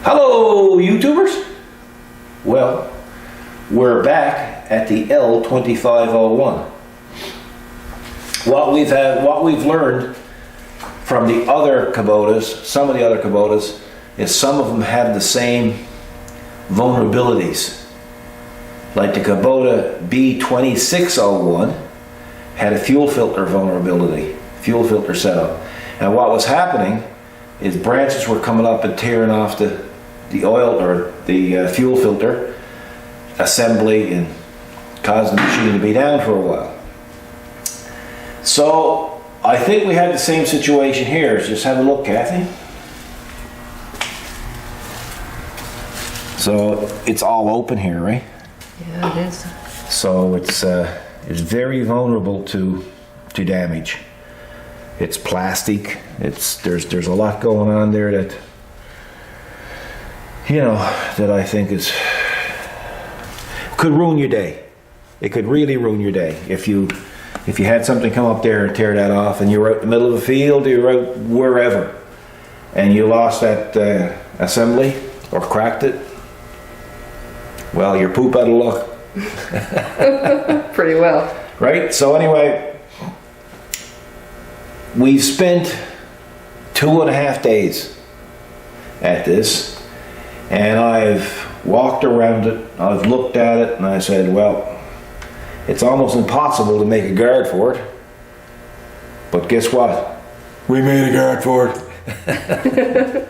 Hello, YouTubers. Well, we're back at the L2501. What we've learned from the other Kubotas, some of the other Kubotas, is some of them have the same vulnerabilities. Like the Kubota B2601 had a fuel filter vulnerability, fuel filter setup. And what was happening is branches were coming up and tearing off the oil or the fuel filter assembly and causing the machine to be down for a while. So I think we had the same situation here. Just have a look, Kathy. So it's all open here, right? Yeah, it is. So it's very vulnerable to damage. It's plastic. There's a lot going on there that that I think could ruin your day. It could really ruin your day if you had something come up there and tear that off, and you were out in the middle of the field, or you were out wherever, and you lost that assembly or cracked it. Well, you're poop out of luck. Pretty well. Right? So anyway, we've spent 2.5 days at this, and I've walked around it, I've looked at it, and I said, well, it's almost impossible to make a guard for it. But guess what? We made a guard for it.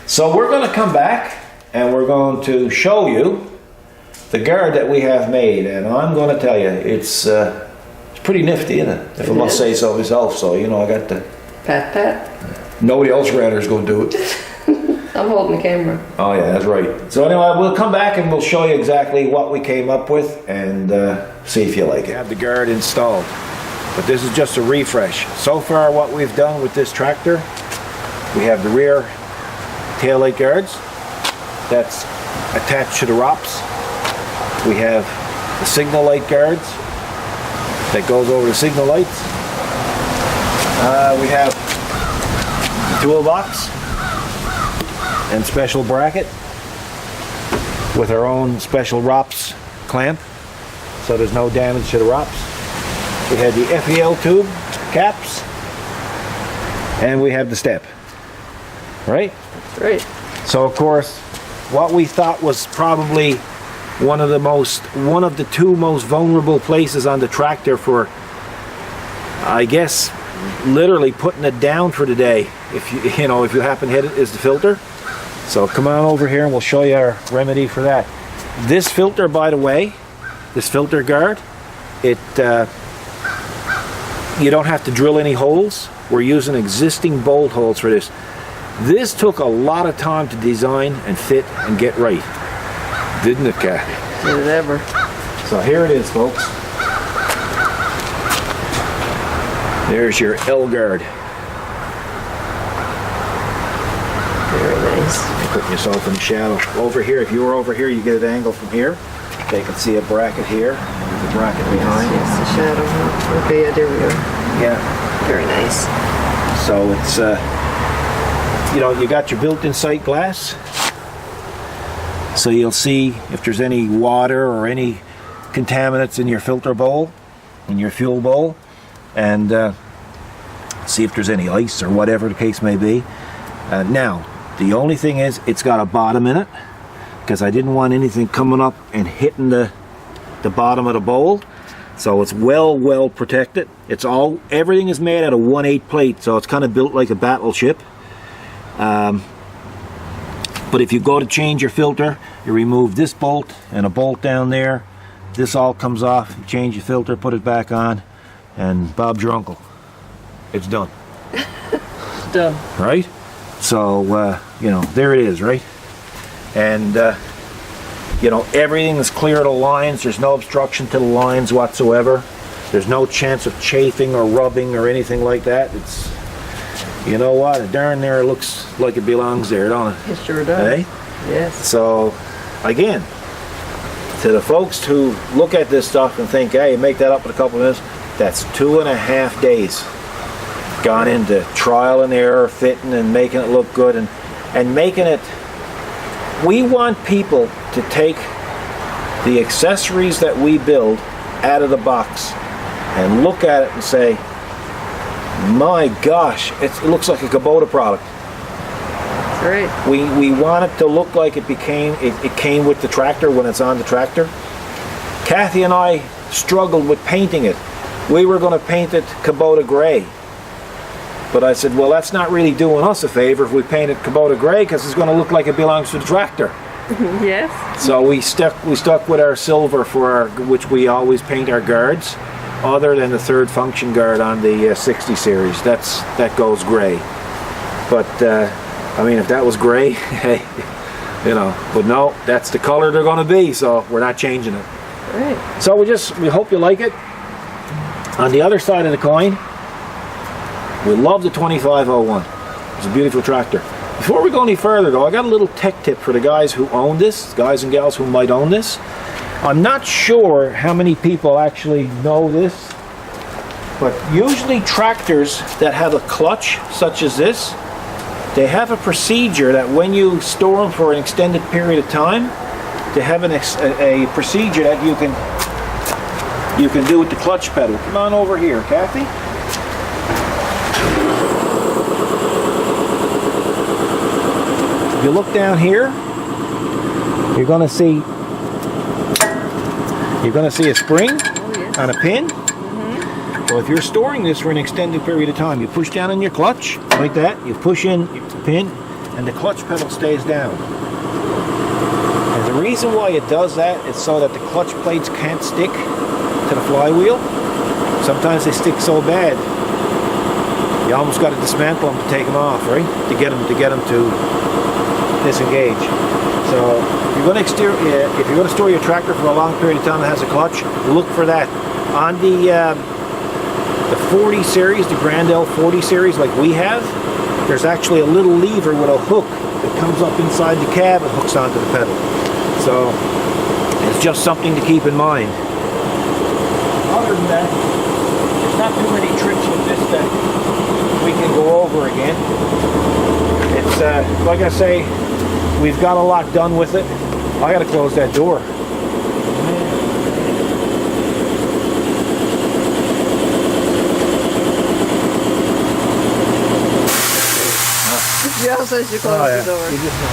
So we're going to come back and we're going to show you the guard that we have made, and I'm going to tell you, it's pretty nifty, isn't it? If I must say so myself. So I got the pat. Nobody else around here is going to do it. I'm holding the camera. Oh yeah, that's right. So anyway, we'll come back and we'll show you exactly what we came up with and see if you like it. I have the guard installed, but this is just a refresh. So far what we've done with this tractor, we have the rear taillight guards that's attached to the ROPS. We have the signal light guards that goes over the signal lights. We have the toolbox and special bracket with our own special ROPS clamp, so there's no damage to the ROPS. We had the FEL tube caps, and we have the step. Right? That's right. So of course, what we thought was probably one of the two most vulnerable places on the tractor for, I guess, literally putting it down for the day, if you happen to hit it, is the filter. So come on over here and we'll show you our remedy for that. This filter, by the way, this filter guard, you don't have to drill any holes. We're using existing bolt holes for this. This took a lot of time to design and fit and get right. Didn't it, Kathy? Did it ever. So here it is, folks. There's your L guard. Very nice. You're putting yourself in the shadow. Over here, if you were over here, you get an angle from here. They can see a bracket here, and the bracket behind. Yes, the shadow. Okay, yeah, there we go. Yeah. Very nice. So it's, you got your built-in sight glass. So you'll see if there's any water or any contaminants in your filter bowl, in your fuel bowl, and see if there's any ice or whatever the case may be. Now, the only thing is, it's got a bottom in it, because I didn't want anything coming up and hitting the bottom of the bowl. So it's well protected. Everything is made out of 1/8 plate, so it's kind of built like a battleship. But if you go to change your filter, you remove this bolt and a bolt down there. This all comes off. You change your filter, put it back on, and Bob's your uncle. It's done. Done. Right? So, there it is, right? And, everything is clear of the lines. There's no obstruction to the lines whatsoever. There's no chance of chafing or rubbing or anything like that. It's, you know what? Darn there, it looks like it belongs there, don't it? It sure does. Hey? Yes. So, again, to the folks who look at this stuff and think, hey, make that up in a couple of minutes, that's 2.5 days gone into trial and error, fitting and making it look good, and making it we want people to take the accessories that we build out of the box and look at it and say, my gosh, it looks like a Kubota product. That's right. We want it to look like it came with the tractor when it's on the tractor. Kathy and I struggled with painting it. We were going to paint it Kubota gray. But I said, well, that's not really doing us a favor if we paint it Kubota gray, because it's going to look like it belongs to the tractor. Yes. So we stuck with our silver which we always paint our guards, other than the third function guard on the 60 series. That goes gray. But I mean, if that was gray, hey, you know. But no, that's the color they're going to be, so we're not changing it. Right. So we hope you like it. On the other side of the coin, we love the 2501. It's a beautiful tractor. Before we go any further though, I got a little tech tip for the guys who own this, guys and gals who might own this. I'm not sure how many people actually know this, but usually tractors that have a clutch such as this, they have a procedure that when you store them for an extended period of time, they have a procedure that you can do with the clutch pedal. Come on over here, Kathy. If you look down here, you're going to see a spring on a pin. Well, if you're storing this for an extended period of time, you push down on your clutch like that, you push in the pin, and the clutch pedal stays down. And the reason why it does that is so that the clutch plates can't stick to the flywheel. Sometimes they stick so bad, you almost got to dismantle them to take them off, right? To get them to disengage. So if you're going to store your tractor for a long period of time that has a clutch, look for that. On the 40 series, the Grand L40 series like we have, there's actually a little lever with a hook that comes up inside the cab and hooks onto the pedal. So it's just something to keep in mind. Other than that, there's not too many tricks with this that we can go over again. It's like I say, we've got a lot done with it. I gotta close that door. Joe says you close the door.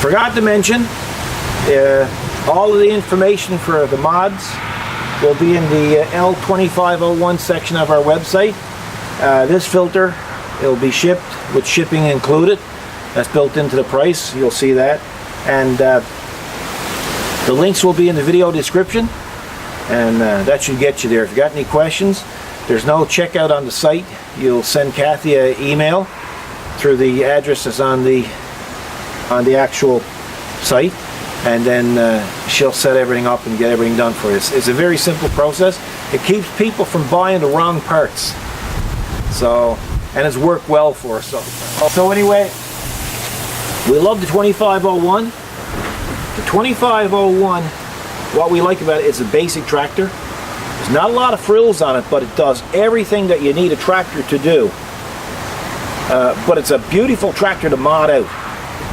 Forgot to mention, all of the information for the mods will be in the L2501 section of our website. This filter, it'll be shipped with shipping included. That's built into the price. You'll see that. And the links will be in the video description. And that should get you there. If you got any questions, there's no checkout on the site. You'll send Kathy an email through the address that's on the actual site, and then she'll set everything up and get everything done for you. It's a very simple process. It keeps people from buying the wrong parts. So, and it's worked well for us. So anyway, we love the 2501. The 2501, what we like about it, it's a basic tractor. There's not a lot of frills on it, but it does everything that you need a tractor to do. But it's a beautiful tractor to mod out.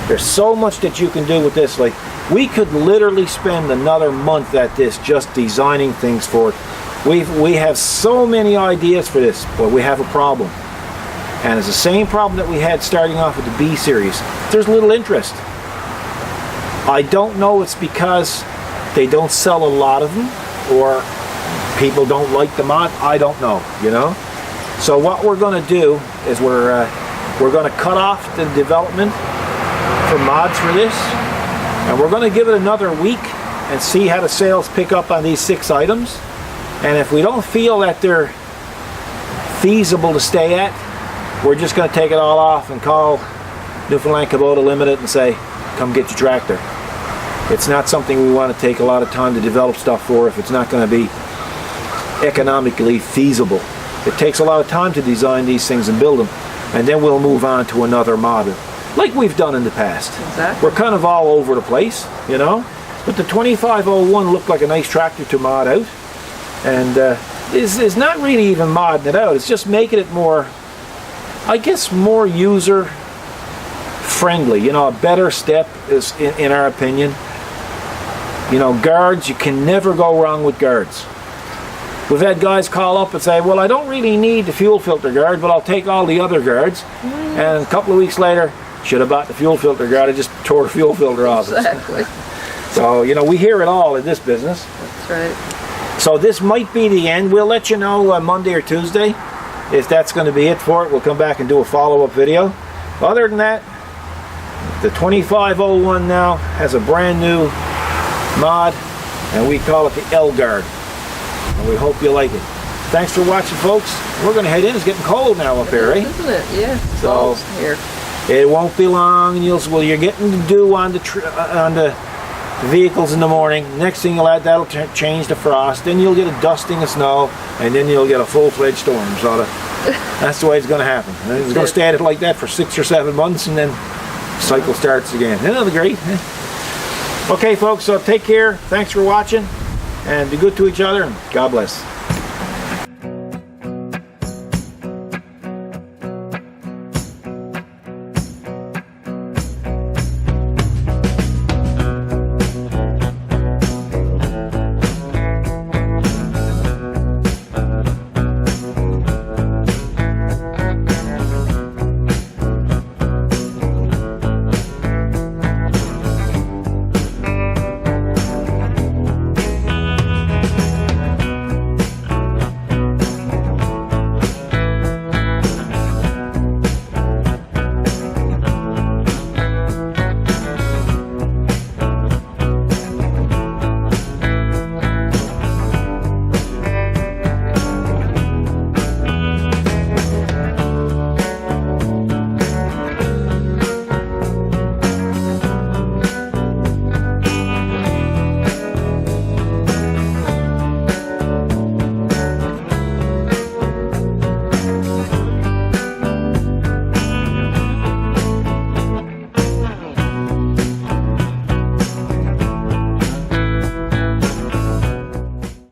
There's so much that you can do with this. Like, we could literally spend another month at this just designing things for it. We have so many ideas for this, but we have a problem. And it's the same problem that we had starting off with the B series. There's little interest. I don't know it's because they don't sell a lot of them, or people don't like the mod. I don't know, you know. So what we're going to do is we're going to cut off the development for mods for this, and we're going to give it another week and see how the sales pick up on these 6 items. And if we don't feel that they're feasible to stay at, we're just going to take it all off and call Newfoundland Kubota Limited and say, come get your tractor. It's not something we want to take a lot of time to develop stuff for if it's not going to be economically feasible. It takes a lot of time to design these things and build them, and then we'll move on to another model, like we've done in the past. Exactly. We're kind of all over the place, you know, but the 2501 looked like a nice tractor to mod out, and is not really even modding it out. It's just making it more, I guess, more user friendly. You know, a better step is, in our opinion. You know, guards, you can never go wrong with guards. We've had guys call up and say, well, I don't really need the fuel filter guard, but I'll take all the other guards. And a couple of weeks later, should have bought the fuel filter guard. I just tore the fuel filter off. Exactly. So, you know, we hear it all in this business. That's right. So this might be the end. We'll let you know Monday or Tuesday if that's going to be it for it. We'll come back and do a follow-up video. Other than that, the 2501 now has a brand new mod, and we call it the L Guard. And we hope you like it. Thanks for watching, folks. We're going to head in. It's getting cold now up here, right? Isn't it? Yeah. So here. it won't be long, and you're getting the dew on the vehicles in the morning. Next thing you'll add, that'll change the frost. Then you'll get a dusting of snow, and then you'll get a full-fledged storm. So that's the way it's going to happen. And it's going to stay at it like that for 6 or 7 months, and then the cycle starts again. Isn't that great? Okay, folks. So take care. Thanks for watching, and be good to each other. And God bless.